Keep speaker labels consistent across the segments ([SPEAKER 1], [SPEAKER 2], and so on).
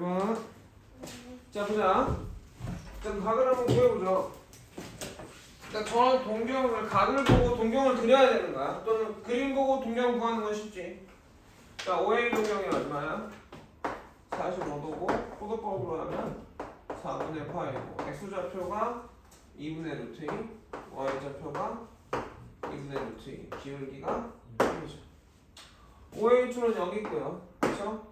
[SPEAKER 1] 봐. 자 보자. 자 각을 한번 그려보죠. 그러니까 저 동경을 각을 보고 동경을 그려야 되는 거야. 또는 그림 보고 동경 구하는 건 쉽지. 자 5A 동경이 얼마야? 45도고 호도법으로 하면 4분의 파이고 x좌표가 2분의 루트 2, y좌표가 2분의 루트 2, 기울기가 1이죠. 5A축은 여기 있고요. 그렇죠?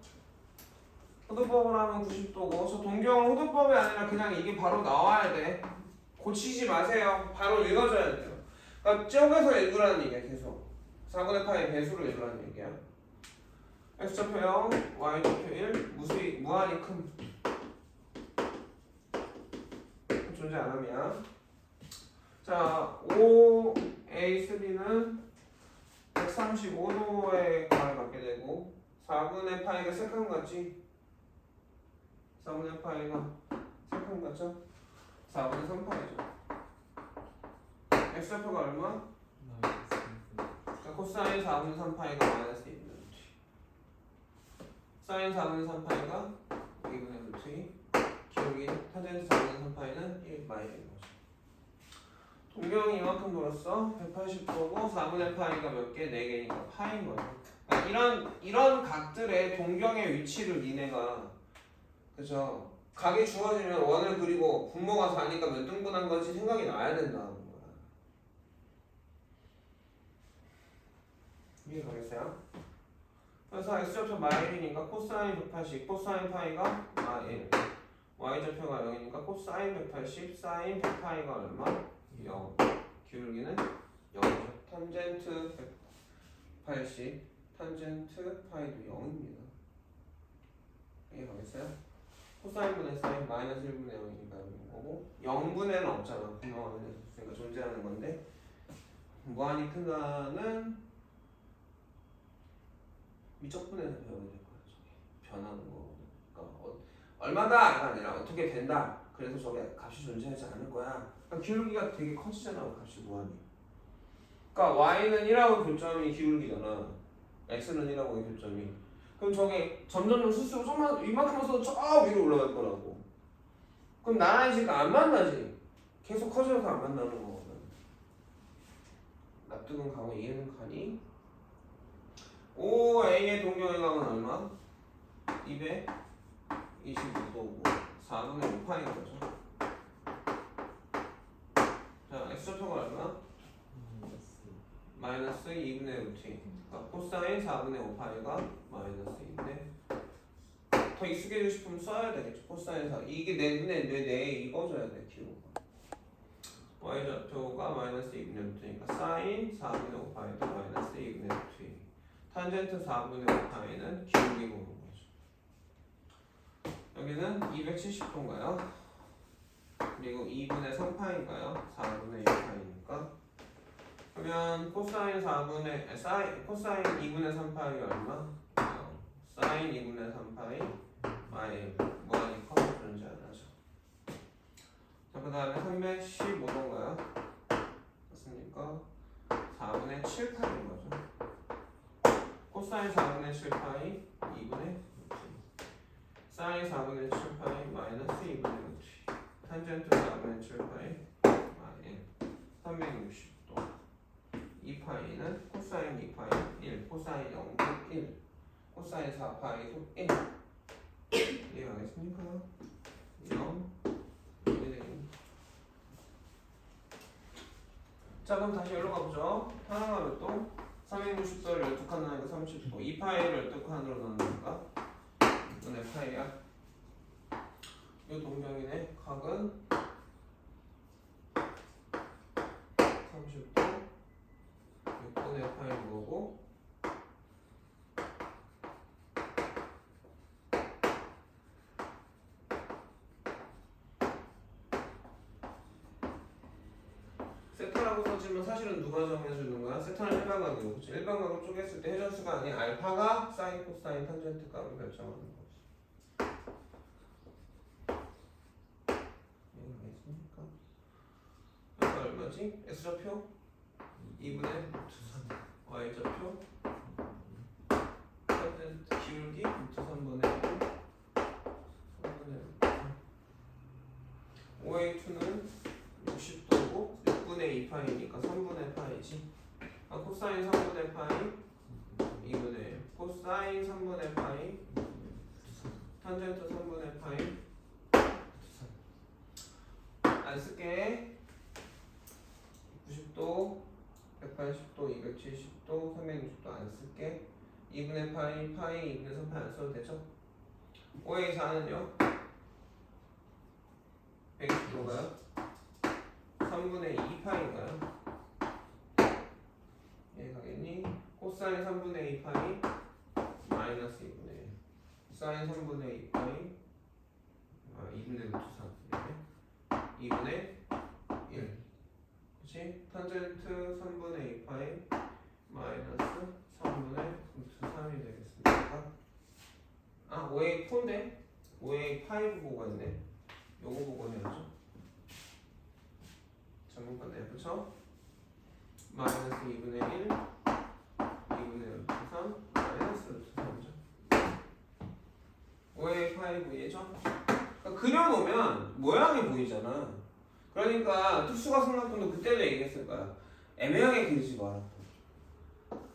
[SPEAKER 1] 호도법으로 하면 90도고 저 동경은 호도법이 아니라 그냥 이게 바로 나와야 돼. 고치지 마세요. 바로 읽어줘야 돼요. 그러니까 쪼개서 읽으라는 얘기야. 계속 4분의 파이 배수로 읽으라는 얘기야. x좌표 0, y좌표 1 무한히 큼 존재 안 함이야. 자 5A3는 135도의 각을 갖게 되고 4분의 파이가 세칸 같지? 4분의 파이가 세칸 같죠? 4분의 3파이죠. x좌표가 얼마? 그러니까 코사인 4분의 3파이가 마이너스 2분의 루트 2 사인 4분의 3파이가 2분의 루트 2 기울기 탄젠트 4분의 3파이는 1 마이너스 거죠. 동경이 이만큼 돌았어. 180도고 4분의 파이가 몇 개? 4개니까 파인 거죠. 그러니까 이런 각들의 동경의 위치를 니네가 그죠? 각이 주어지면 원을 그리고 분모가 4니까 몇 등분한 건지 생각이 나야 된다는 거야. 이해가겠어요? 그래서 x좌표 마일이니까 코사인 180, 코사인 파이가 마일, y좌표가 0이니까 코사인 180, 사인 100파이가 얼마? 0. 기울기는 0이죠. 탄젠트 180, 탄젠트 파이도 0입니다. 이해가겠어요? 코사인분의 사인 마이너스 1분의 0이니까 0인 거고 0분의는 없잖아. 분모가 있으니까 존재하는 건데 무한히 크다는 미적분에서 배워야 될 거야. 저게 변하는 거. 그러니까 얼마다가 아니라 어떻게 된다. 그래서 저게 값이 존재하지 않을 거야. 그러니까 기울기가 되게 커지잖아. 값이 무한히. 그러니까 y는 1하고 교점이 기울기잖아. x는 1하고 교점이. 그럼 저게 점점 스스로 조금만 이만큼만 써도 저 위로 올라갈 거라고. 그럼 나란히지가 안 만나지. 계속 커져서 안 만나는 거거든. 납득은 가고 이해는 가니? 5A의 동경의 각은 얼마? 225도고 4분의 5파인 거죠. 자, x좌표가 얼마? 마이너스 2분의 루트 2. 그러니까 코사인 4분의 5파이가 마이너스 2인데 더 익숙해지고 싶으면 써야 되겠죠. 코사인 4 이게 내 읽어줘야 돼. 기호가 y좌표가 마이너스 2분의 루트니까 사인 4분의 5파이도 마이너스 2분의 루트 2 탄젠트 4분의 5파이는 기울기 보는 거죠. 여기는 270도인가요? 그리고 2분의 3파인가요? 4분의 2파이니까 그러면 코사인 2분의 3파이 얼마? 사인 2분의 3파이 마일 무한히 커서 존재 안 하죠. 자, 그 다음에 315도인가요? 맞습니까? 4분의 7파이인 거죠. 코사인 4분의 7파이 2분의 사인 4분의 7파이 마이너스 2분의 루트 탄젠트 4분의 7파이 마일 360도 2파이는 코사인 2파이 1 코사인 0도 1 코사인 4파이도 1 이해가겠습니까? 0 1 자 그럼 다시 여기로 가보죠. 하나가 몇 도? 360도를 12칸 나니까 30도 2파이를 12칸으로 나누니까 6분의 파이야. 이 동경이네. 각은 30도 6분의 파이인 거고 세타라고 써지면 사실은 누가 정해주는 거야? 세타는 일반각이고 그치? 일반각을 쪼갰을 때 회전수가 아닌 알파가 사인, 코사인, 탄젠트 값을 결정하는 거지. 이해가겠습니까? 여기가 얼마지? x좌표 2분의 y좌표 탄젠트 기울기 루트 3분의 1 5a2는 60도고 6분의 2파이니까 3분의 파이지. 아, 코사인 3분의 파이 2분의 1. 코사인 3분의 파이 탄젠트 3분의 파이 안 쓸게. 90도 180도 270도 360도 안 쓸게. 2분의 파이 파이 2분의 3파이 안 써도 되죠? 5a 4는요 120도가요 3분의 2파이인가요? 예, 가겠니? 코사인 3분의 2파이 마이너스 2분의 1 사인 3분의 2파이 2분의 루트 3 2분의 1 그치? 탄젠트 3분의 2파이 마이너스 3분의 루트 3이 되겠습니다. 아 5a 4인데 5a 5 보고 있네. 요거 보고 해야죠. 전문가네 그쵸? 마이너스 2분의 1 2분의 루트 3 마이너스 루트 3이죠. 5a 5 얘죠? 그러니까 그려놓으면 모양이 보이잖아. 그러니까 특수가 삼각형도 그때도 얘기했을 거야. 애매하게 그리지 마라.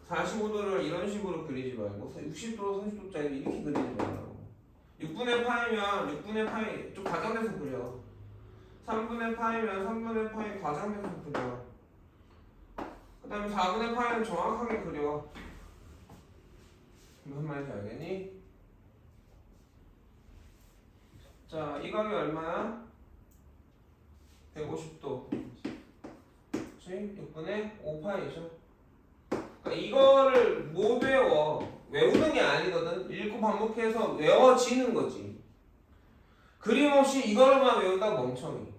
[SPEAKER 1] 45도를 이런 식으로 그리지 말고 60도, 30도짜리 이렇게 그리지 말라고. 6분의 파이면 6분의 파이 좀 과장돼서 그려. 3분의 파이면 3분의 파이 과장돼서 그려. 그 다음에 4분의 파이는 정확하게 그려. 무슨 말인지 알겠니? 자, 이 각이 얼마야? 150도. 그치? 6분의 5파이죠. 그러니까 이거를 못 외워. 외우는 게 아니거든. 읽고 반복해서 외워지는 거지. 그림 없이 이거로만 외운다 멍청이.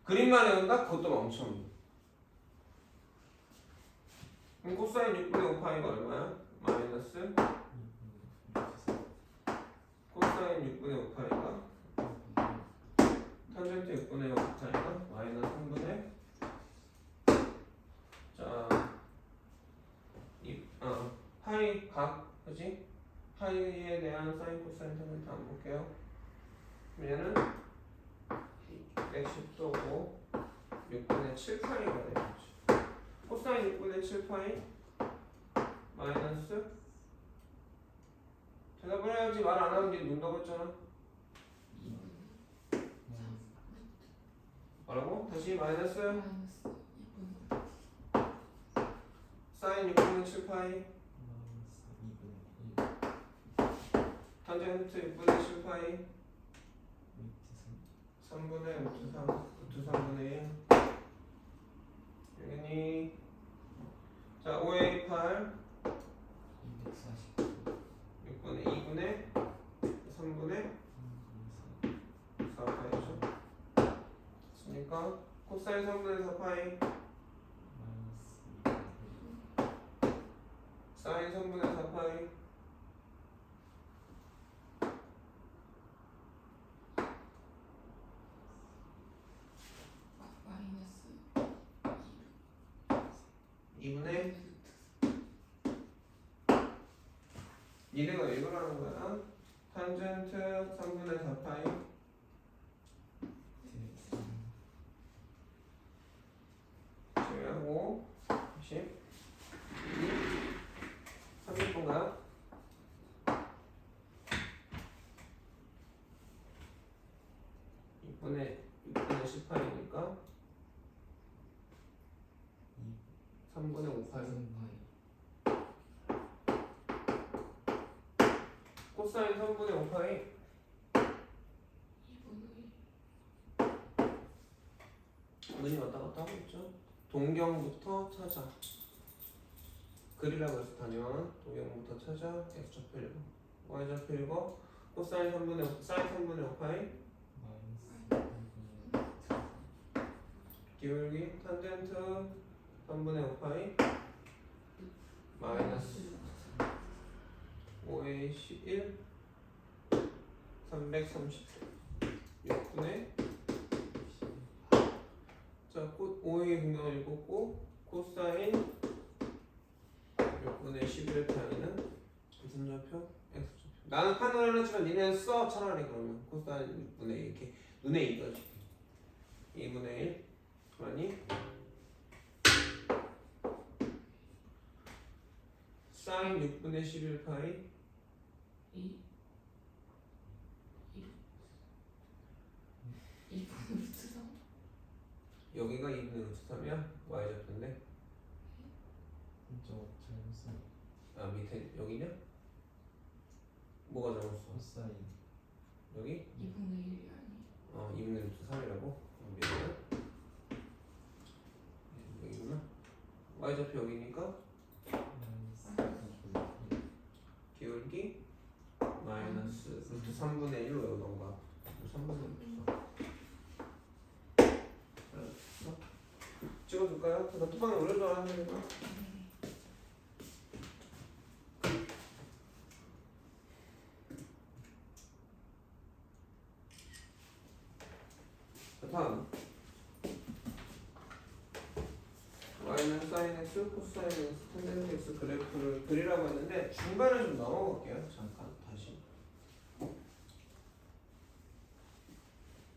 [SPEAKER 1] 그림만 외운다 그것도 멍청이. 그럼 코사인 6분의 5파이가 얼마야? 마이너스 코사인 6분의 5파이가 탄젠트 6분의 5파이가 마이너스 3분의 자 파이 각 그지? 파이에 대한 사인 코사인 탄젠트 안 볼게요. 얘는 110도고 6분의 7파이가 되겠지. 코사인 6분의 7파이 마이너스 대답을 해야지. 말 안 하는 게 논다고 했잖아. 뭐라고? 다시 마이너스 사인 6분의 7파이 탄젠트 6분의 7파이 3분의 루트 3 루트 3분의 1 여기니. 자 5a 8 6분의 2분의 3분의 4파이죠. 그러니까 코사인 3분의 4파이 사인 3분의 4파이
[SPEAKER 2] 마이너스
[SPEAKER 1] 2분의 니네가 왜 그러는 거야? 탄젠트 3분의 4파이 제외하고 10 30분가요?6분의 10파이니까 3분의 5파이 코사인 3분의 5파이
[SPEAKER 2] 2분의
[SPEAKER 1] 눈이 왔다 갔다 하고 있죠. 동경부터 찾아. 그리라고 해서 다녀. 동경부터 찾아. X좌표 1번 Y좌표 1번 코사인 3분의 사인 3분의 5파이 기울기 탄젠트 3분의 5파이 마이너스 5a 11 330 6분의 자 5a 공경을 읽었고 코사인 6분의 11파이는 무슨 좌표? X좌표. 나는 판단을 하지만 니네는 써 차라리. 그러면 코사인 6분의 이렇게 눈에 익어지. 2분의 1 아니 사인 6분의 11파이
[SPEAKER 2] 2 2분의 루트 3
[SPEAKER 1] 여기가 2분의 루트 3이야? y좌표인데
[SPEAKER 3] 저 잘못 써.
[SPEAKER 1] 아 밑에 여기냐? 뭐가 잘못써?
[SPEAKER 3] 코사인.
[SPEAKER 1] 여기?
[SPEAKER 2] 2분의 1이 아니
[SPEAKER 1] 2분의 루트 3이라고? 미안해 여기구나 y좌표 여기니까 기울기 마이너스 루트 3분의 1로 외우던가 3분의 루트 3 찍어줄까요? 나 뚜껑에 올려줘야 하는 거야. 자, 다음 y는 sin x, 코사인 x, 탄젠트 x 그래프를 그리라고 했는데 중간에 좀 넘어갈게요. 잠깐 다시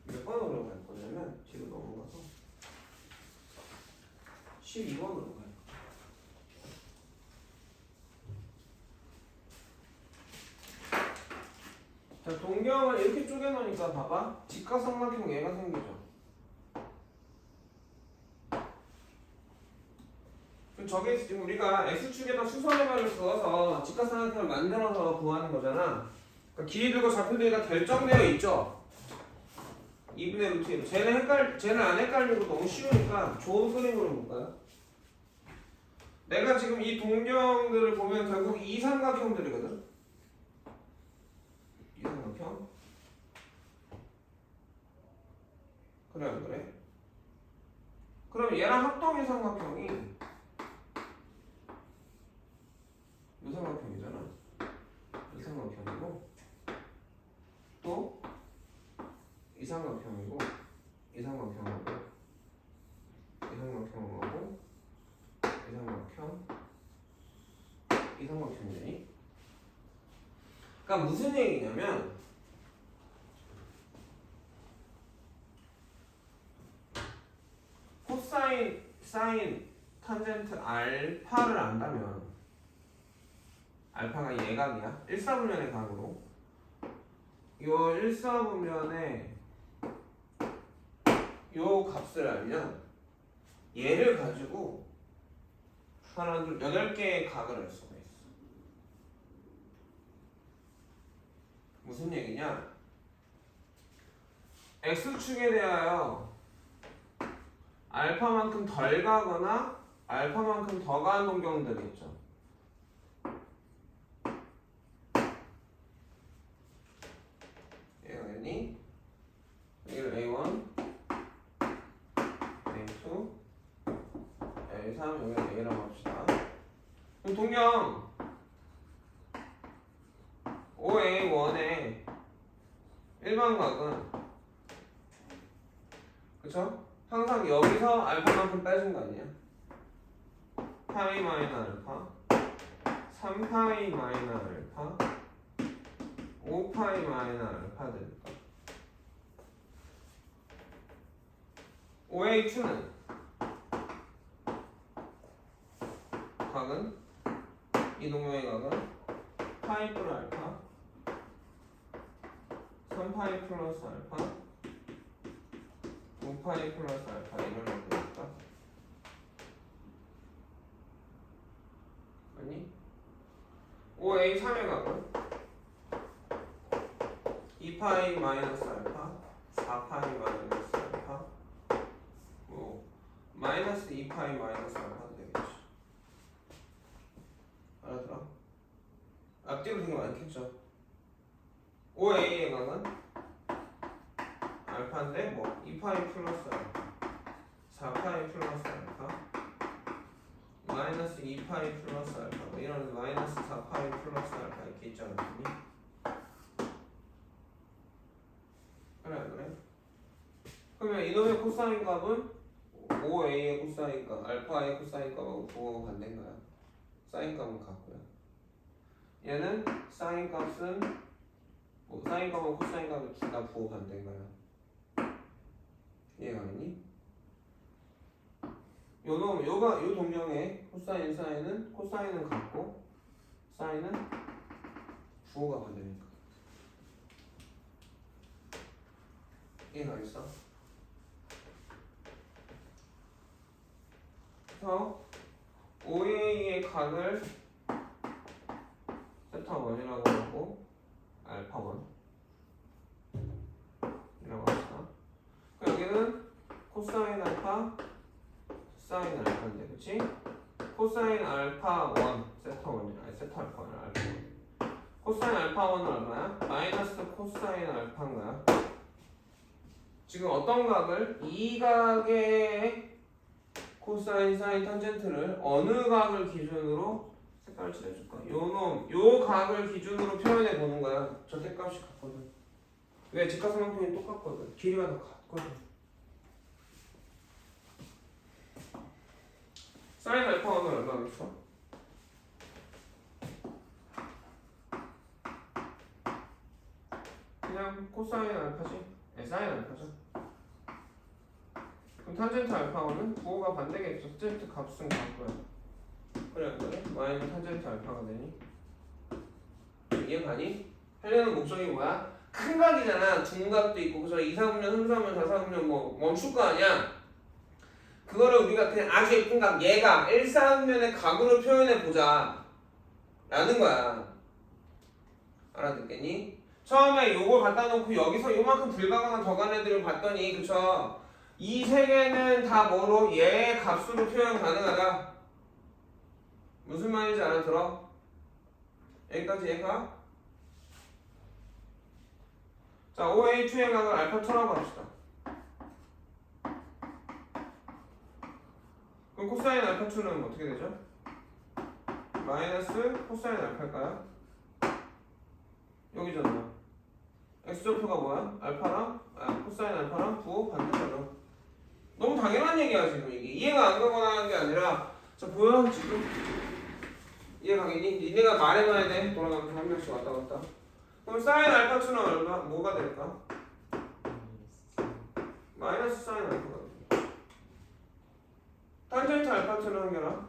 [SPEAKER 1] 몇 번으로 갈 거냐면 뒤로 넘어가서 12번으로 가요. 자, 동경을 이렇게 쪼개놓으니까 봐봐. 직각삼각형 얘가 생기죠. 그럼 저게 지금 우리가 x축에다 수선의 말을 그어서 직각삼각형을 만들어서 구하는 거잖아. 그러니까 길이들과 좌표들이 다 결정되어 있죠. 2분의 루트 1. 쟤는 안 헷갈리고 너무 쉬우니까 좋은 그림으로 볼까요? 내가 지금 이 동경들을 보면 결국 이삼각형들이거든. 이삼각형. 그래 안 그래? 그럼 얘랑 합동 이삼각형이 이삼각형이잖아. 이삼각형이고 또 이삼각형이고 이삼각형하고 이삼각형하고 이삼각형이니? 그러니까 무슨 얘기냐면 코사인, 사인, 탄젠트 알파를 안다면 알파가 예각이야. 1사분면의 각으로 요 1사분면의 요 값을 알면 얘를 가지고 하나, 둘, 8개의 각을 할 수가 있어. 무슨 얘기냐? X축에 대하여 알파만큼 덜 가거나 알파만큼 더 가는 동경들이 있죠. 얘가 있니? 여기를 A1, A2, A3, 여기를 A라고 합시다. 그럼 동경 OA1의 일반각은 그쵸? 항상 여기서 알파만큼 빼준 거 아니야? 파이 마이너 알파 3파이 마이너 알파 5파이 마이너 알파 될까? OA2는 각은 이 동경의 각은 파이 플러스 알파 3파이 플러스 알파 5파이 플러스 알파 이런 거니까 아니 5A3의 각은 2파이 마이너스 알파 4파이 마이너스 알파 뭐 마이너스 2파이 마이너스 알파도 되겠지. 알아들어? 앞뒤로 되게 많겠죠. 5A의 각은 알파인데 뭐 2파이 플러스 알파 4파이 플러스 알파 마이너스 2파이 플러스 알파 뭐 이런 마이너스 4파이 플러스 알파 이렇게 있지 않겠니? 그래 안 그래? 그러면 이놈의 코사인 값은 5a의 코사인 값 알파의 코사인 값하고 부호가 반대인 거야. 사인 값은 같고요. 얘는 사인 값은 뭐 사인 값하고 코사인 값은 둘 다 부호 반대인 거야. 이해가 되니? 요 동경의 코사인 사인은 코사인은 같고 사인은 부호가 반대니까. 이해가 있어? 그래서 OA의 각을 세타 1이라고 하고 알파 1이라고 합시다. 여기는 코사인 알파 사인 알파인데, 그치? 코사인 알파 1 세타 1이라. 아니 세타 알파 1 알파 1. 코사인 알파 1은 얼마야? 마이너스 코사인 알파인 거야. 지금 어떤 각을? 이 각의 코사인 사인 탄젠트를 어느 각을 기준으로 색깔을 칠해줄까? 요 각을 기준으로 표현해 보는 거야. 저 색값이 같거든. 왜? 직각삼각형이 똑같거든. 길이가 다 같거든. 사인 알파 1은 얼마겠어? 그냥 코사인 알파지? 네, 사인 알파죠. 그럼 탄젠트 알파 1은 부호가 반대겠죠. 탄젠트 값은 같고요. 그래 안 그래? y는 탄젠트 알파가 되니? 이해가니? 하려는 목적이 뭐야? 큰 각이잖아. 둔각도 있고 그래서 2, 4분면, 3, 4분면, 4, 4분면 뭐 멈출 거 아니야? 그거를 우리가 그냥 아주 예쁜 각, 얘가 1, 4분면의 각으로 표현해 보자 라는 거야. 알아듣겠니? 처음에 요걸 갖다 놓고 여기서 요만큼 불가능한 더간 애들을 봤더니 그쵸? 이 세 개는 다 뭐로? 얘의 값으로 표현 가능하다. 무슨 말인지 알아들어? 여기까지 이해가? 자, OA2의 각을 알파2라고 합시다. 그럼 코사인 알파2는 어떻게 되죠? 마이너스 코사인 알파일까요? 여기잖아. x좌표가 뭐야? 알파랑 코사인 알파랑 부호 반대잖아. 너무 당연한 얘기야 지금 이게. 이해가 안 가거나 하는 게 아니라 자 보여 지금? 이해가겠니? 니네가 말해봐야 돼. 돌아가면서 한 명씩 왔다 갔다. 그럼 사인 알파2는 얼마? 뭐가 될까? 마이너스 사인 알파가 돼. 탄젠트 알파2는 한결아?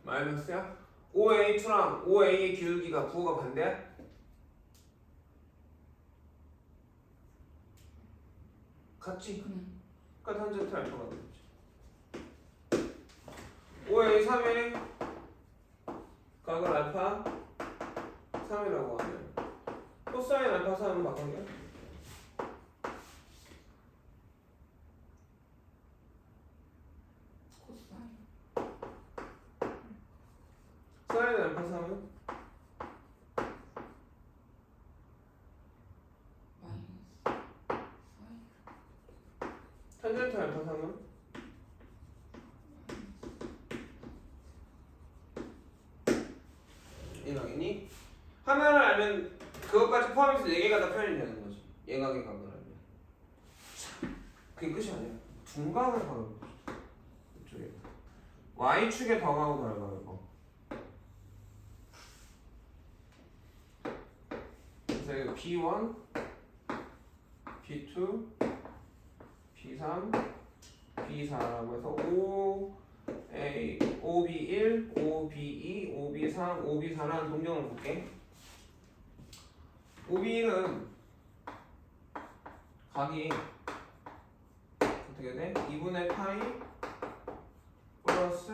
[SPEAKER 1] 마이너스야? OA2랑 OA의 기울기가 부호가 반대야? 같지? 그러니까 탄젠트 알파가 되겠지. OA3의 각을 알파 3이라고 하면 코사인 알파 3은 바꿔볼게.
[SPEAKER 2] 코사인
[SPEAKER 1] 사인 알파 3은
[SPEAKER 2] 마이너스 사인
[SPEAKER 1] 탄젠트 알파 3은 이해가겠니? 하나를 알면 그것까지 포함해서 4개가 다 표현이 되는 거지. 예각의 각을 알면. 그게 끝이 아니야. 둔각을 가는 거지. 이쪽에 Y축에 더하고 닮아요 이거. 그래서 이거 B1, B2, B3, B4라고 해서 OB1, OB2, OB3, OB4라는 동경을 볼게. OB1은 각이 어떻게 돼? 2분의 파이 플러스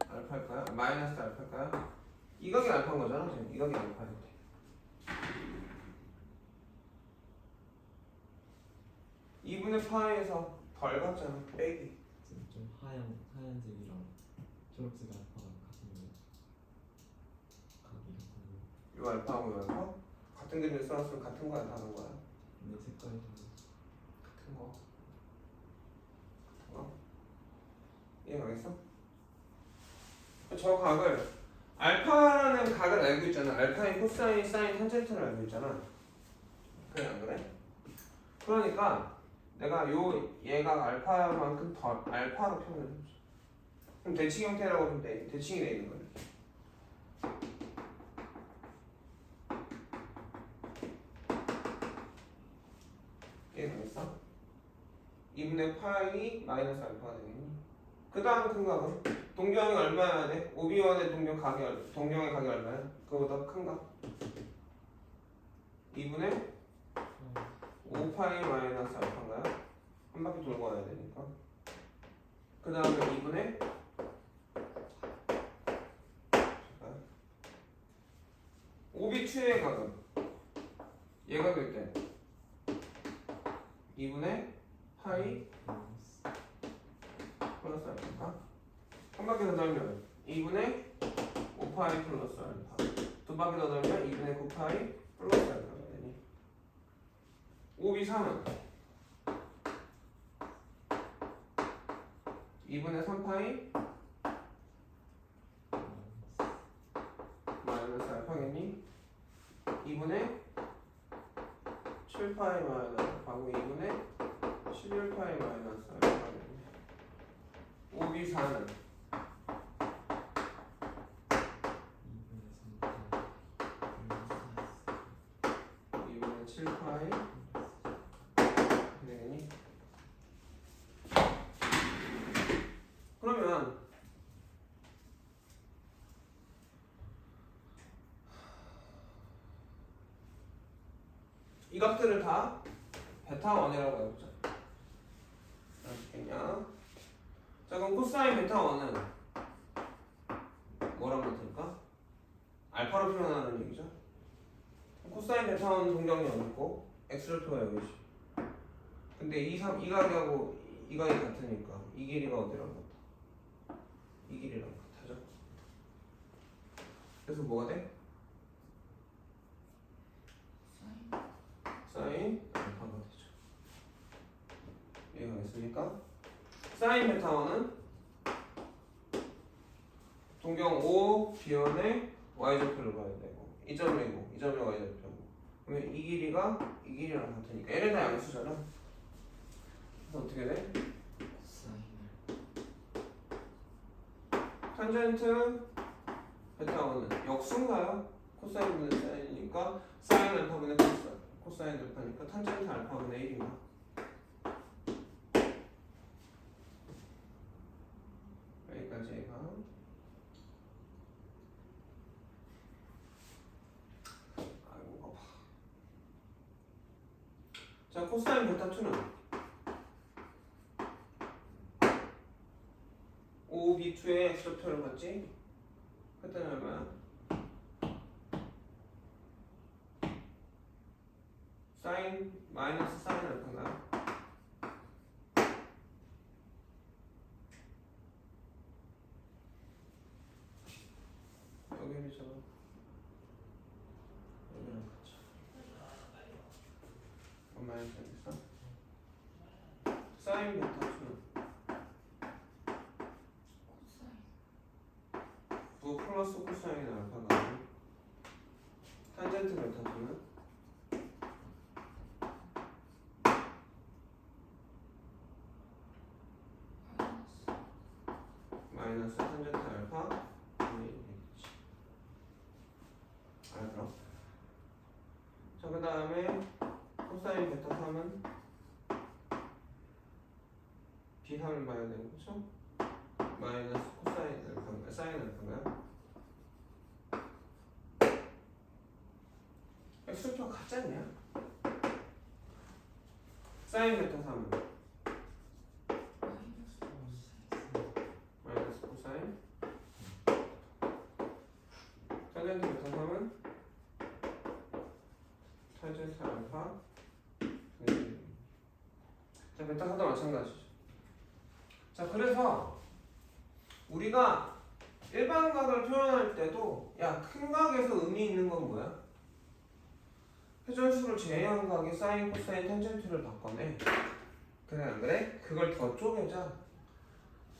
[SPEAKER 1] 알파일까요? 마이너스 알파일까요? 이 각이 알파인 거잖아 지금. 이 각이 알파인데 2분의 파이에서 덜 같잖아. 빼기.
[SPEAKER 3] 좀 하얀색이랑 초록색 알파가 같은데 각이 같은데
[SPEAKER 1] 요 알파하고 요 알파? 같은 그림을 써놨으면 같은 거야 다른 거야?
[SPEAKER 3] 근데 색깔이
[SPEAKER 1] 같은 거. 같은 거. 이해가겠어? 저 각을 알파라는 각을 알고 있잖아. 알파인 코사인 사인 탄젠트를 알고 있잖아. 그래 안 그래? 그러니까 내가 얘가 알파만큼 더 알파로 표현을 해보자. 그럼 대칭 형태라고 하면 돼. 대칭이 돼 있는 거야. 어떻게 되겠어? 2분의 파이 마이너스 알파가 되겠니? 그 다음 큰 값은? 동경이 얼마여야 돼? 오비원의 동경의 가격이 얼마야? 그거보다 큰 값? 2분의 5파이 마이너스 알파인가요? 한 바퀴 돌고 와야 되니까. 그 다음에 2분의 오비추의 가격 얘가 될 때 2분의 파이 플러스 알파인가? 한 바퀴 더 돌면 2분의 5파이 플러스 알파 두 바퀴 더 돌면 2분의 9파이 플러스 알파가 되니 오비 3은 2분의 3파이 마이너스 알파겠니? 2분의 7파이 마이너스 알파고 2분의 11파이 마이너스 알파겠니? 오비 4는 2분의 7파이 되겠니? 그러면 이 값들을 다 베타 1이라고 해보자. 알겠냐? 자 그럼 코사인 베타 1은 뭐라고 될까? 알파로 표현하는 얘기죠. 코사인 베타 1 동경이 어디 있고 x좌표가 여기 있어. 근데 이 가격하고 이 가격이 같으니까 이 길이가 어디랑 같아? 이 길이랑 같아져. 그래서 뭐가 돼? 사인 알파가 되죠. 이해가 됐습니까? 사인 베타 1은 동경 O 비원의 y좌표를 봐야 되고 이 점이고 이 점이 y좌표고 그러면 이 길이가 이 길이랑 같으니까 얘네 다 양수잖아. 그래서 어떻게 돼? 탄젠트 베타 1은 역수인가요? 코사인분의 사인이니까 사인 알파분의 코사인 알파니까 탄젠트 알파분의 1인가? 여기까지가 아이고 아파. 자 코사인 베타 2는 OB2의 x좌표를 봤지? 그때는 얼마야? 사인 마이너스 사인 알파인가요? 여기를 잡아 여기랑 같이 얼마야 되겠어? 사인 베타 2는 부 플러스 코사인 알파가 아닌 탄젠트 베타 2는 마이너스 탄젠트 알파 분의 1이겠지. 알았어? 자 그 다음에 코사인 베타 3은 B3을 봐야 되는 거죠? 마이너스 코사인 알파인가요? 사인 알파인가요? x좌표가 같잖냐? 사인 베타 3은 마이너스 코사인 탄젠트 베타 3은 탄젠트 알파 자 베타 4도 마찬가지죠. 자 그래서 우리가 일반 각을 표현할 때도 야 큰 각에서 의미 있는 건 뭐야? 회전수를 제외한 각이 사인, 코사인, 탄젠트를 바꿔내. 그래 안 그래? 그걸 더 쪼개자.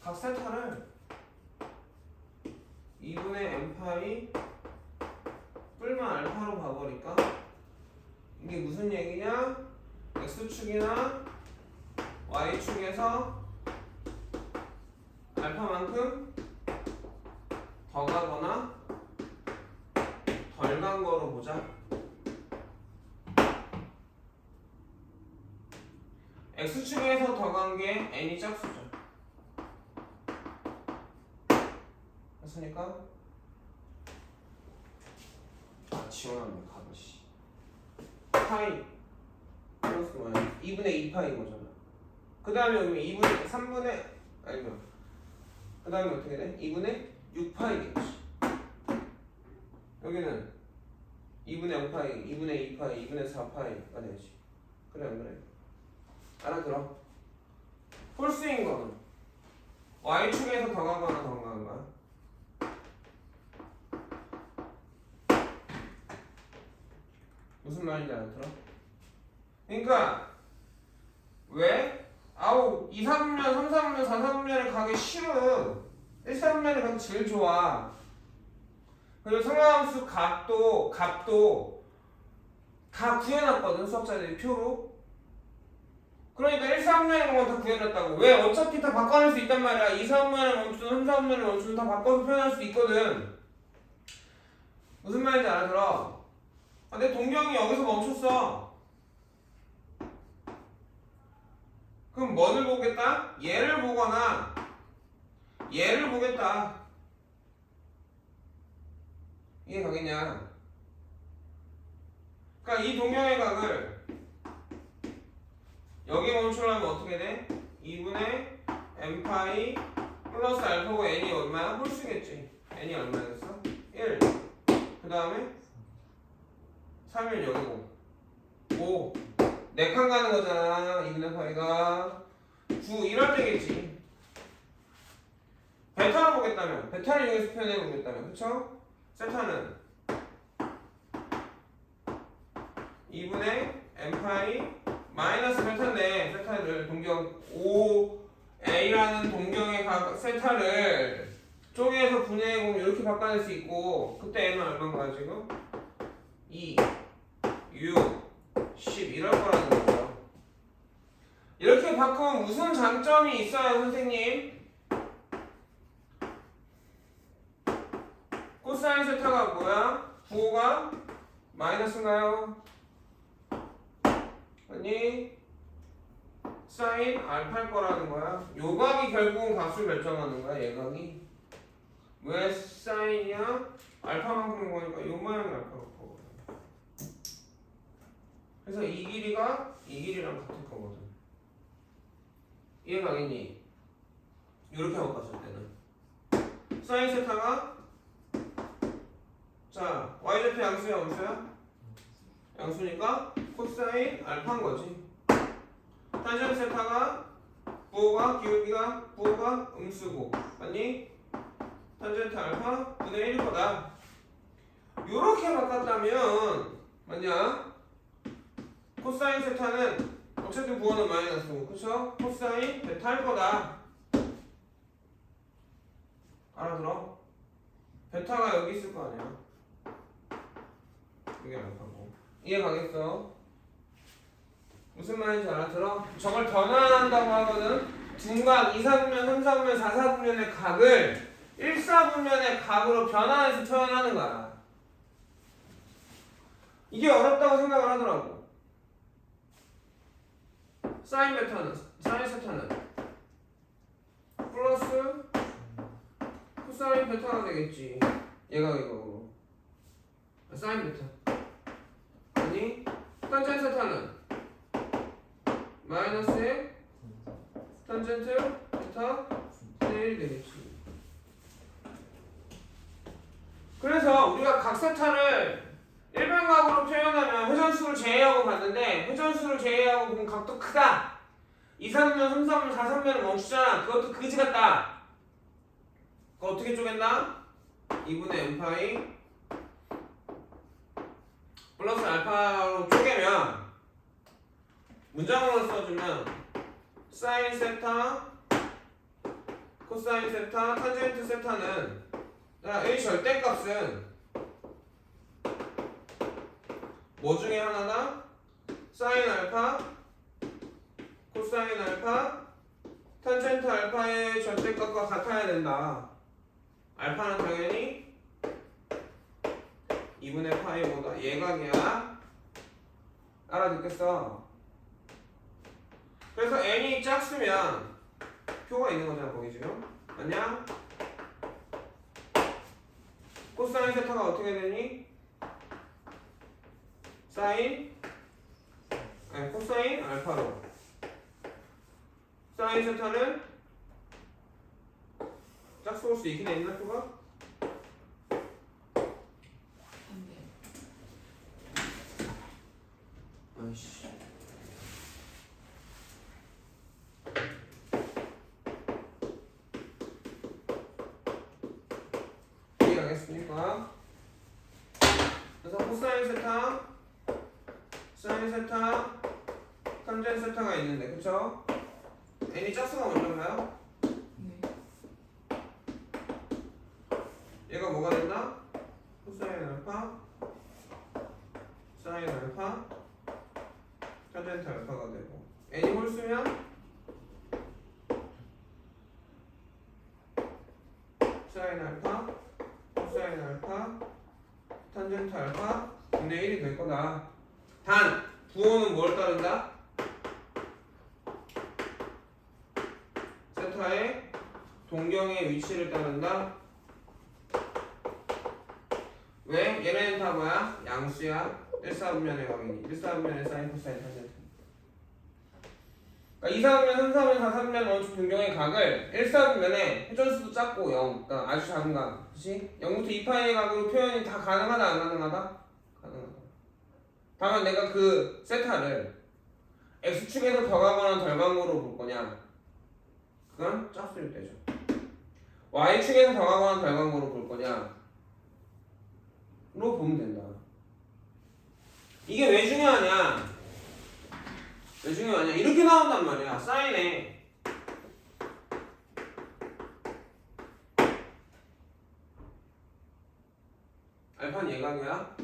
[SPEAKER 1] 각 세타를 2분의 n파이 뿔만 알파로 봐버릴까? 이게 무슨 얘기냐? x축이나 y축에서 알파만큼 더 가거나 덜 간 거로 보자. x축에서 더간 게 n이 짝수죠. 됐습니까? 아 지원하네 가보시. 파이 플러스 뭐야? 2분의 2파이 거잖아. 그 다음에 여기 2분의 3분의 아니면 그 다음에 어떻게 돼? 2분의 6파이겠지. 여기는 2분의 5파이, 2분의 2파이, 2분의 4파이가 되지. 그래 안 그래? 알아들어? 홀수인 거는 y축에서 더가거나 더가는 거야. 무슨 말인지 알아들어? 그러니까 왜? 아우 2, 3분면, 3, 4분면, 4, 4분면에 가기 싫어. 1, 4분면에 가기 제일 좋아. 그리고 상하함수 값도 다 구해놨거든 수학자들이 표로. 그러니까 1, 4분면에 가면 다 구해놨다고. 왜? 어차피 다 바꿔낼 수 있단 말이야. 2, 4분면에 멈추든 3, 4분면에 멈추든 다 바꿔서 표현할 수 있거든. 무슨 말인지 알아들어? 아, 내 동경이 여기서 멈췄어. 그럼 뭐를 보겠다? 얘를 보거나 얘를 보겠다. 이해 가겠냐? 그러니까 이 동경의 각을 여기 멈추려면 어떻게 돼? 2분의 n파이 플러스 알파고 n이 얼마야? 홀수겠지. n이 얼마였어? 1. 그 다음에 3일 여기고 5. 4칸 가는 거잖아. 2분의 파이가 9 이럴 때겠지. 베타를 보겠다면 베타를 여기서 표현해 보겠다면 그쵸? 세타는 2분의 n파이 마이너스 베타인데 세타를 동경 5a라는 동경의 각 세타를 쪼개서 분해해보면 이렇게 바꿔낼 수 있고 그때 n은 얼마인가 지금? 2, 6, 10 이럴 거라는 거죠. 이렇게 바꾸면 무슨 장점이 있어요 선생님? 코사인 세타가 뭐야? 9호가 마이너스인가요? 아니 사인 알파일 거라는 거야. 요 각이 결국은 값을 결정하는 거야. 얘 각이 왜 사인이야? 알파만큼인 거니까 요 모양이 알파가 거거든. 그래서 이 길이가 이 길이랑 같을 거거든. 이해 가겠니? 이렇게 바꿨을 때는 사인 세타가 자 y좌표 양수야 음수야? 양수니까 코사인 알파인 거지. 탄젠트 세타가 부호가 기울기가 부호가 음수고 맞니? 탄젠트 알파 9분의 1일 거다. 요렇게 바꿨다면 맞냐? 코사인 세타는 어쨌든 부호는 마이너스고 그쵸? 코사인 베타일 거다. 알아들어? 베타가 여기 있을 거 아니야. 이게 알파고. 이해 가겠어? 무슨 말인지 알아들어? 저걸 변환한다고 하거든. 둔각 2, 4분면, 3, 4분면, 4, 4분면의 각을 1, 4분면의 각으로 변환해서 표현하는 거야. 이게 어렵다고 생각을 하더라고. 사인 베타는, 사인 세타는 플러스 코사인 베타가 되겠지. 얘가 이거고. 사인 베타. 아니, 탄젠트 세타는 마이너스의 탄젠트 베타 1 되겠지. 그래서 우리가 각 세타를 일반각으로 표현하면 회전수를 제외하고 봤는데 회전수를 제외하고 보면 각도 크다. 2, 3면, 3, 3면, 4, 3면을 멈추잖아. 그것도 그지 같다. 그거 어떻게 쪼갠다? 2분의 n파이 플러스 알파로 쪼개면 문장으로 써주면 사인 세타 코사인 세타 탄젠트 세타는 이 절대값은 뭐 중에 하나다? 사인 알파 코사인 알파 탄젠트 알파의 절대값과 같아야 된다. 알파는 당연히 2분의 파이보다 예각이야. 알아듣겠어? 그래서 n이 작으면 표가 있는 거잖아 거기 지금. 맞냐? 코사인 세타가 어떻게 되니? 코사인 알파로. 사인 세타는 짝수일 수 있긴 했나 표가?
[SPEAKER 2] 한대.
[SPEAKER 1] 아이씨. 이해하겠습니까? 그래서 코사인 세타, 사인 세타, 탄젠 세타가 있는데, 그쵸? n이 짝수가 먼저인가요?
[SPEAKER 2] 네.
[SPEAKER 1] 얘가 뭐가 된다? 코사인 알파, 사인 알파, 탄젠트 알파가 되고 n이 홀수면 사인 알파, 코사인 알파, 탄젠트 알파 근데 1이 될 거다. 단 부호는 뭘 따른다? 세타의 동경의 위치를 따른다. 왜? 얘네는 다 뭐야? 양수야. 1사분면의 각이니 1사분면의 사인 코사인 탄젠트. 그러니까 2사분면, 3사분면, 4사분면 원축 동경의 각을 1사분면에 회전수도 작고 0, 그러니까 아주 작은 각, 그렇지? 0부터 2파의 각으로 표현이 다 가능하다 안 가능하다? 가능하다. 다만 내가 그 세타를 x축에서 더가거나 덜방으로 볼 거냐? 그건 짝수일 때죠. y축에서 더가거나 덜방으로 볼 거냐? 로 보면 된다. 이게 왜 중요하냐? 왜 중요하냐? 이렇게 나온단 말이야. 사인에 알파는 예각이야.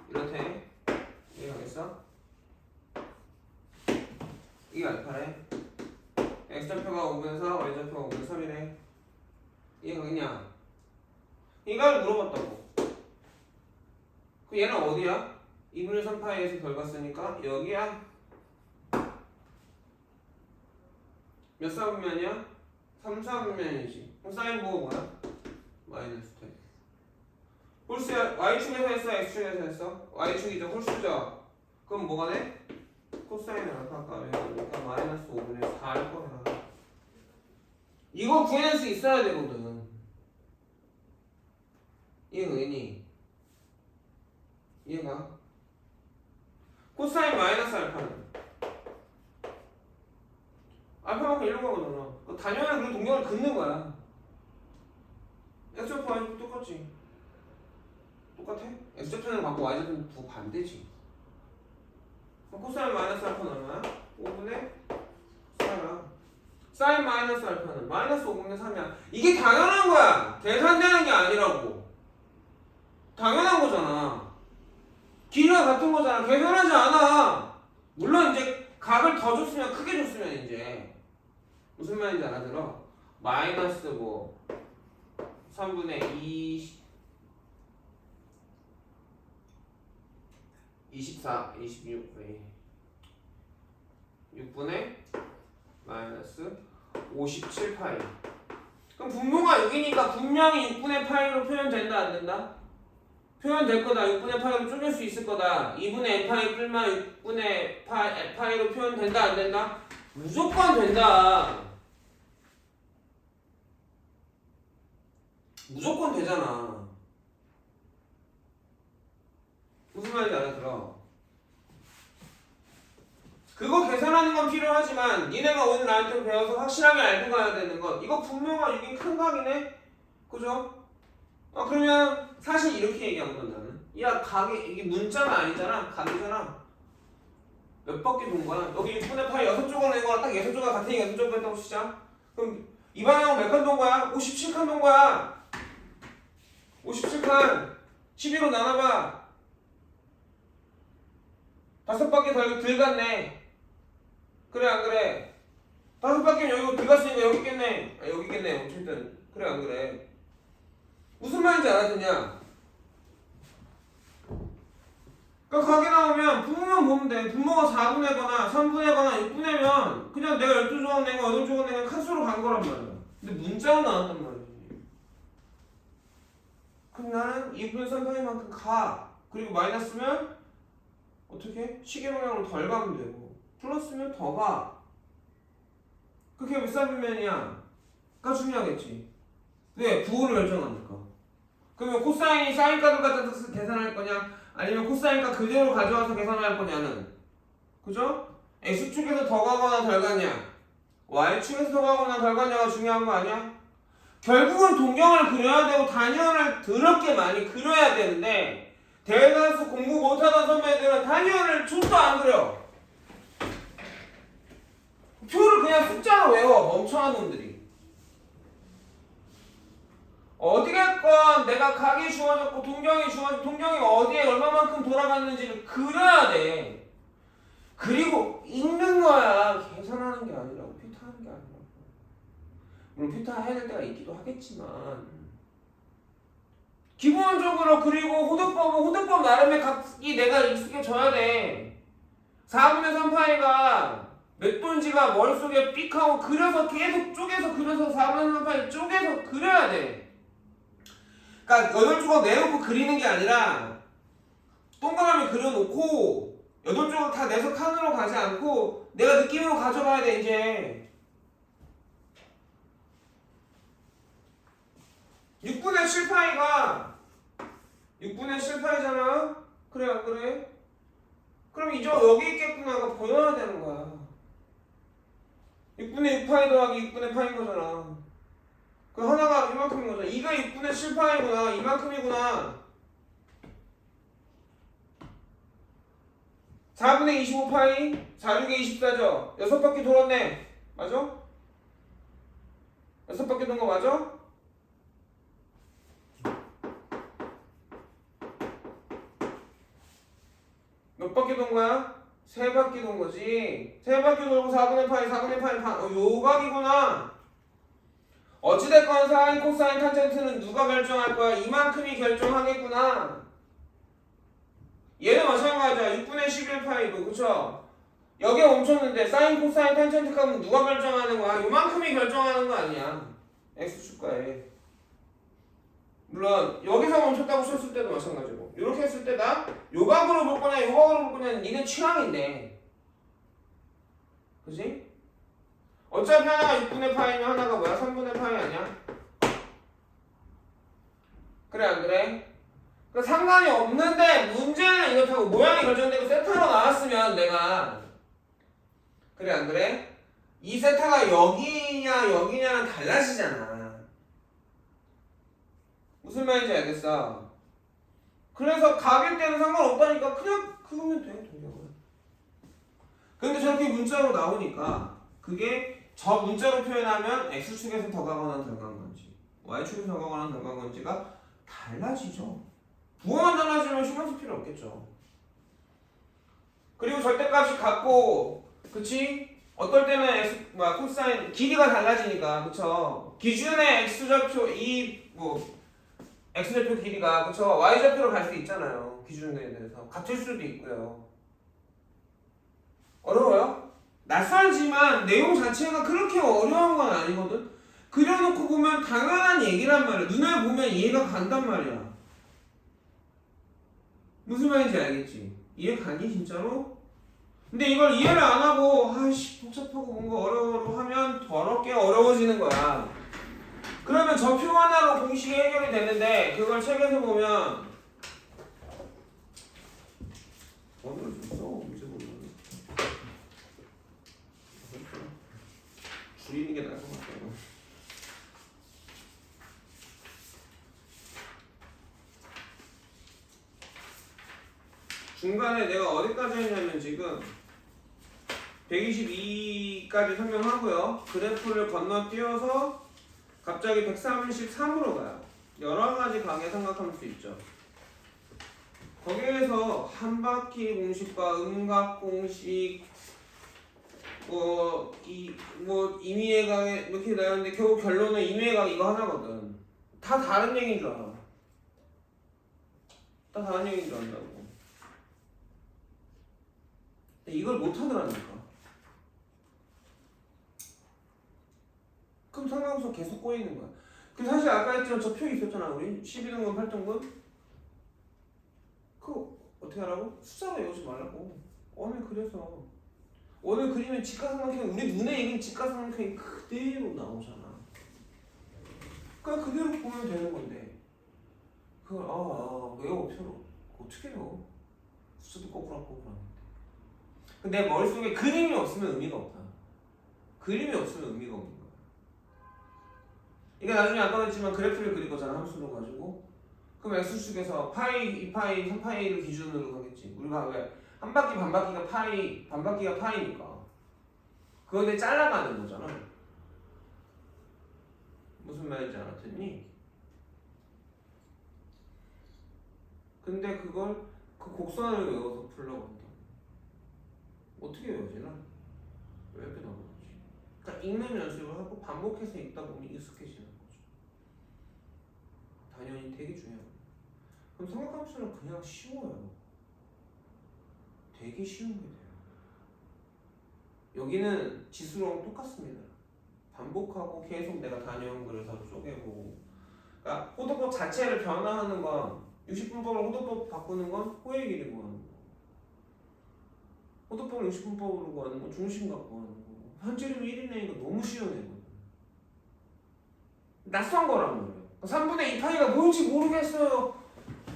[SPEAKER 1] 이렇대. 이해가겠어? 이게 알파래. x좌표가 5분의 4, y좌표가 5분의 3이래. 이해가겠냐? 이걸 물어봤다고. 그 얘는 어디야? 2분의 3파이에서 결과쓰니까 여기야. 몇 사분면이야? 3사분면이지. 그럼 사인 부호 뭐야? 마이너스 10. 홀수야. y축에서 했어? x축에서 했어? y축이죠. 홀수죠. 그럼 뭐가 돼? 코사인 알파가 그러니까 마이너스 5분의 4일 거야. 이거 구해낼 수 있어야 되거든. 이해가 되니? 이해가? 코사인 마이너스 알파는 알파만큼 일로 가거든. 단연한 그 동경을 긋는 거야. x좌표 y좌표 똑같지? 똑같아? x좌표는 갖고 y좌표는 두 반대지. 코사인 마이너스 알파는 얼마야? 5분의 4야. 사인 마이너스 알파는 마이너스 5분의 3이야. 이게 당연한 거야. 계산되는 게 아니라고. 당연한 거잖아. 길이가 같은 거잖아. 계산하지 않아. 물론 이제 각을 더 줬으면 크게 줬으면 이제 무슨 말인지 알아들어? 마이너스 뭐 3분의 24, 26, 6분의 마이너스 57파이. 그럼 분모가 6이니까 분명히 6분의 파이로 표현된다 안 된다? 표현될 거다. 6분의 파이로 줄일 수 있을 거다. 2분의 파이 뿔만 6분의 파이로 표현된다 안 된다? 무조건 된다. 무조건 되잖아. 무슨 말인지 알아들어? 그거 계산하는 건 필요하지만 니네가 오늘 나한테 배워서 확실하게 알고 가야 되는 건 이거 분모가 6인 큰 각이네? 그죠? 그러면 사실 이렇게 얘기하거든 나는. 야 각이 이게 문자가 아니잖아. 각이잖아. 몇 바퀴 돈 거야? 여기 6분의 파이 6조각 낸 거랑 딱 6조각 같으니까 6조각 했다고 치자. 그럼 이 방향은 몇 칸 돈 거야? 57칸 돈 거야. 57칸 12로 나눠봐. 5바퀴 덜 갔네. 그래 안 그래? 5바퀴면 여기 들어갔으니까 여기 있겠네. 여기 있겠네. 어쨌든 그래 안 그래? 무슨 말인지 알아듣냐? 그러니까 각이 나오면 분모만 보면 돼. 분모가 4분의거나 3분의거나 6분의면 그냥 내가 12조각 낸 거, 8조각 낸 거 칸수로 간 거란 말이야. 근데 문자로 나왔단 말이지. 그럼 나는 2분의 3파이만큼 가. 그리고 마이너스면 어떻게? 시계 방향으로 덜 가면 되고 플러스면 더 가. 그게 몇 사분면이야? 가 중요하겠지. 왜? 부호를 결정하니까. 그러면 코사인이 사인값을 갖다 써서 계산할 거냐? 아니면 코사인값 그대로 가져와서 계산할 거냐는, 그죠? X축에서 더 가거나 덜 가냐, Y축에서 더 가거나 덜 가냐가 중요한 거 아니야? 결국은 동경을 그려야 되고 단위원을 더럽게 많이 그려야 되는데 대단수 공부 못하던 선배들은 단위원을 족도 안 그려. 표를 그냥 숫자로 외워, 멍청한 놈들이. 어디겠건 내가 각이 주어졌고 동경이 주어졌고 동경이 어디에 얼마만큼 돌아갔는지를 그려야 돼. 그리고 읽는 거야. 계산하는 게 아니라고, 피타하는 게 아니라고. 물론 피타 해야 될 때가 있기도 하겠지만 기본적으로. 그리고 호도법 나름의 각이 내가 익숙해져야 돼. 4분의 3파이가 몇 돈지가 머릿속에 삑 하고 그려서 계속 쪼개서 그려서 4분의 3파이 쪼개서 그려야 돼. 그러니까 8조각 내놓고 그리는 게 아니라 동그라미 그려놓고 8조각 다 내서 칸으로 가지 않고 내가 느낌으로 가져가야 돼. 이제 6분의 7파이가 6분의 7파이잖아. 그래 안 그래? 그럼 이제 여기 있겠구나가 보여야 되는 거야. 6분의 6파이 더하기 6분의 파인 거잖아. 그 하나가 이만큼인 거잖아. 2가 6분의 7파이구나. 이만큼이구나. 4분의 25파이 4, 6에 24죠. 6바퀴 돌았네. 맞아? 6바퀴 돈 거 맞아? 몇 바퀴 돈 거야? 3바퀴 돈 거지. 3바퀴 돌고 4분의 파이, 4분의 파이 반. 요 각이구나. 어찌됐건 사인, 코사인, 탄젠트는 누가 결정할 거야? 이만큼이 결정하겠구나. 얘는 마찬가지야. 6분의 11파이도 그쵸? 여기에 멈췄는데 사인, 코사인, 탄젠트 값은 누가 결정하는 거야? 요만큼이 결정하는 거 아니야. X축가에. 물론 여기서 멈췄다고 썼을 때도 마찬가지고 이렇게 했을 때다 요 각으로 볼 거냐 요 각으로 볼 거냐는 니네 취향인데, 그지? 어차피 하나가 6분의 파이면 하나가 뭐야? 3분의 파이 아니야? 그래 안 그래? 그러니까 상관이 없는데 문제는 이렇다고 모양이 결정되고 세타로 나왔으면 내가, 그래 안 그래? 이 세타가 여기냐 여기냐는 달라지잖아. 무슨 말인지 알겠어? 그래서 각일 때는 상관없다니까 그냥 그거면 돼, 동경은. 근데 저렇게 문자로 나오니까 그게 저 문자로 표현하면 X축에서 더 가거나 덜 간 건지 Y축에서 더 가거나 덜 간 건지가 달라지죠. 부호만 달라지면 신경 쓸 필요 없겠죠. 그리고 절대값이 같고, 그치? 어떨 때는 코사인 길이가 달라지니까, 그쵸? 기준의 X좌표 X좌표 길이가, 그쵸? Y좌표로 갈 수 있잖아요. 기준에 대해서 같을 수도 있고요. 어려워요? 낯설지만 내용 자체가 그렇게 어려운 건 아니거든. 그려놓고 보면 당연한 얘기란 말이야. 눈에 보면 이해가 간단 말이야. 무슨 말인지 알겠지? 이해 가니 진짜로? 근데 이걸 이해를 안 하고 아이씨 복잡하고 뭔가 어려워 하면 더럽게 어려워지는 거야. 그러면 저 표 하나로 공식이 해결이 되는데 그걸 책에서 보면 오늘 좀 써. 문제 보면 줄이는 게 나을 것 같아요. 중간에 내가 어디까지 했냐면 지금 122까지 설명하고요. 그래프를 건너뛰어서 갑자기 133으로 가요. 여러 가지 가게 생각할 수 있죠. 거기에서 한 바퀴 공식과 음각 공식, 임의의 각에 이렇게 나오는데 결국 결론은 임의의 각 이거 하나거든. 다 다른 얘기인 줄 알아. 다 다른 얘기인 줄 안다고. 근데 이걸 못 하더라니까. 그럼 상관없어 계속 꼬이는 거야. 그 사실 아까 했지만 저 표 있었잖아 우리 12등분 8등분. 그거 어떻게 하라고? 숫자로 외우지 말라고. 원을 그려서 원을 그리면 직각삼각형이 우리 눈에 익은 직각삼각형이 그대로 나오잖아. 그냥 그대로 보면 되는 건데 그걸 외워 표로 어떻게 외워? 숫자도 꼬꾸락꼬꾸락한데. 근데 내 머릿속에 그림이 없으면 의미가 없다. 그림이 없으면 의미가 없는 거야. 이게 나중에 아까도 했지만 그래프를 그릴 거잖아 함수로 가지고. 그럼 x축에서 파이, 2파이, 3파이를 기준으로 하겠지. 우리가 왜 한 바퀴 반바퀴가 파이, 반바퀴가 파이니까 그거에 잘라가는 거잖아. 무슨 말인지 알았더니 근데 그걸 그 곡선을 외워서 풀려고 한다. 어떻게 외우지 난? 왜 이렇게 나오지? 그러니까 읽는 연습을 하고 반복해서 읽다 보면 익숙해지는 거죠. 당연히 되게 중요해요. 그럼 삼각함수는 그냥 쉬워요. 되게 쉬운 게 돼요. 여기는 지수랑 똑같습니다. 반복하고 계속 내가 단위형 그려서 쪼개보고. 그러니까 호도법 자체를 변화하는 건 60분법을 호도법 바꾸는 건 호의 길이 구하는 거. 호도법을 60분법으로 구하는 건 중심 갖고 하는 거고. 현재는 1인 내니까 너무 쉬운 애거든. 낯선 거란 말이에요. 3분의 2파이가 뭔지 모르겠어요.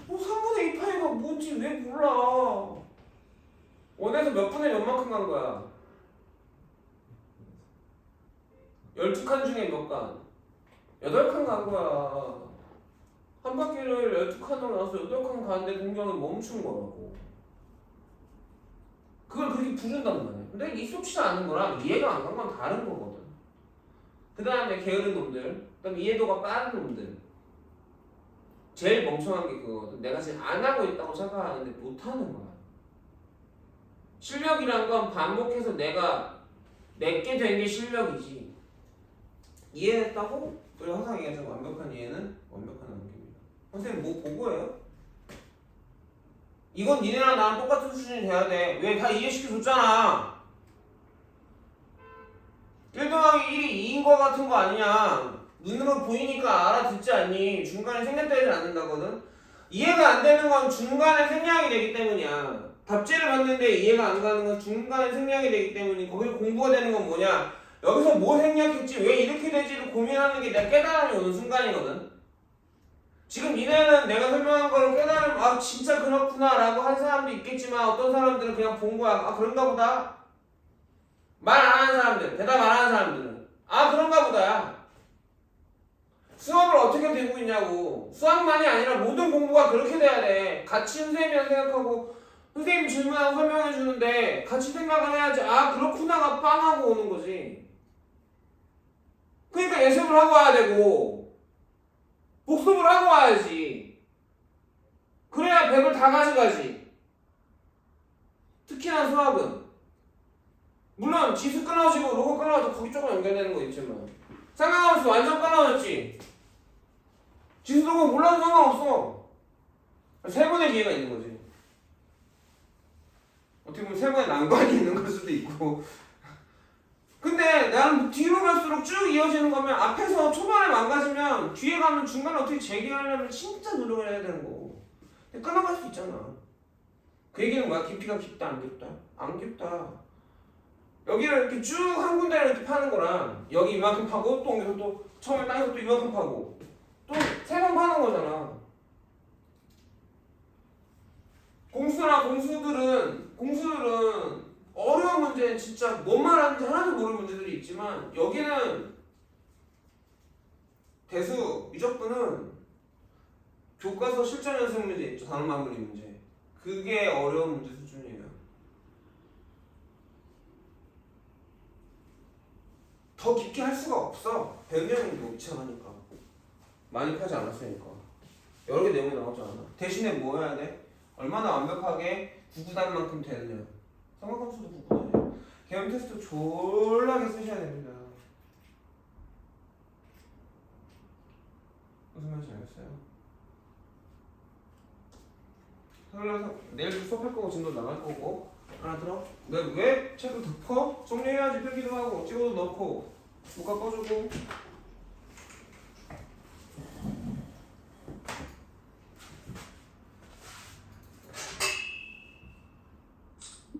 [SPEAKER 1] 3분의 2파이가 뭔지 왜 몰라. 원에서 몇 분의 몇만큼 간 거야? 12칸 중에 몇 칸? 8칸 간 거야. 한 바퀴를 12칸으로 나와서 8칸 가는데 동경은 멈춘 거라고. 그걸 그렇게 부른단 말이야. 근데 익숙치 않은 거랑 이해가 안 간 건 다른 거거든. 그 다음에 게으른 놈들, 그 다음에 이해도가 빠른 놈들. 제일 멍청한 게 그거거든. 내가 지금 안 하고 있다고 생각하는데 못 하는 거야. 실력이란 건 반복해서 내가 내게 된 게 실력이지. 이해했다고? 우리 항상 얘기하는 완벽한 이해는 완벽한 암기입니다. 선생님 뭐 보고해요? 이건 니네랑 나랑 똑같은 수준이 돼야 돼. 왜? 다 이해시켜줬잖아. 1 더하기 1이 2인 거 같은 거 아니냐. 눈으로 보이니까 알아듣지 않니? 중간에 생략되지 않는다거든. 이해가 안 되는 건 중간에 생략이 되기 때문이야. 답지를 봤는데 이해가 안 가는 건 중간에 생략이 되기 때문에 거기서 공부가 되는 건 뭐냐? 여기서 뭐 생략했지? 왜 이렇게 되지를 고민하는 게 내가 깨달음이 오는 순간이거든. 지금 니네는 내가 설명한 거를 깨달으면 진짜 그렇구나 라고 한 사람도 있겠지만 어떤 사람들은 그냥 본 거야. 그런가 보다. 말 안 하는 사람들, 대답 안 하는 사람들은 그런가 보다. 수업을 어떻게 되고 있냐고. 수학만이 아니라 모든 공부가 그렇게 돼야 돼. 같이 선생님이랑 생각하고 선생님 질문하고 설명해 주는데 같이 생각을 해야지. 그렇구나가 빵하고 오는 거지. 그러니까 예습을 하고 와야 되고 복습을 하고 와야지. 그래야 100을 다 가져가지. 특히나 수학은 물론 지수 끊어지고 로그 끊어져도 거기 조금 연결되는 거 있지만 상관없어. 완전 끊어졌지. 지수 로그 몰라도 상관없어. 세 번의 기회가 있는 거지. 어떻게 보면 세 번의 난관이 있는 걸 수도 있고. 근데 나는 뒤로 갈수록 쭉 이어지는 거면 앞에서 초반에 망가지면 뒤에 가면 중간에 어떻게 재기하려면 진짜 노력을 해야 되는 거고. 근데 끊어갈 수 있잖아. 그 얘기는 뭐야? 깊이가 깊다 안 깊다? 안 깊다. 여기를 이렇게 쭉 한 군데를 이렇게 파는 거랑 여기 이만큼 파고 또 옮겨서 또 처음에 땅에서 또 이만큼 파고 또 세 번 파는 거잖아. 공수들은 어려운 문제는 진짜 뭔 말하는지 하나도 모르는 문제들이 있지만 여기는 대수 미적분은 교과서 실전 연습 문제 있죠. 단어 마무리 문제. 그게 어려운 문제 수준이에요. 더 깊게 할 수가 없어. 100년이 뭐 이상하니까. 많이 파지 않았으니까. 여러 개 내용이 나오지 않아. 대신에 뭐 해야 돼? 얼마나 완벽하게 구구단만큼 되느냐. 삼각함수도 구구단이야. 개념 테스트 졸라게 쓰셔야 됩니다. 무슨 말인지 알겠어요? 그래서 내일도 수업할 거고 진도 나갈 거고 알아들어? 왜 책을 덮어? 정리해야지 필기도 하고 찍어도 넣고 목각 꺼주고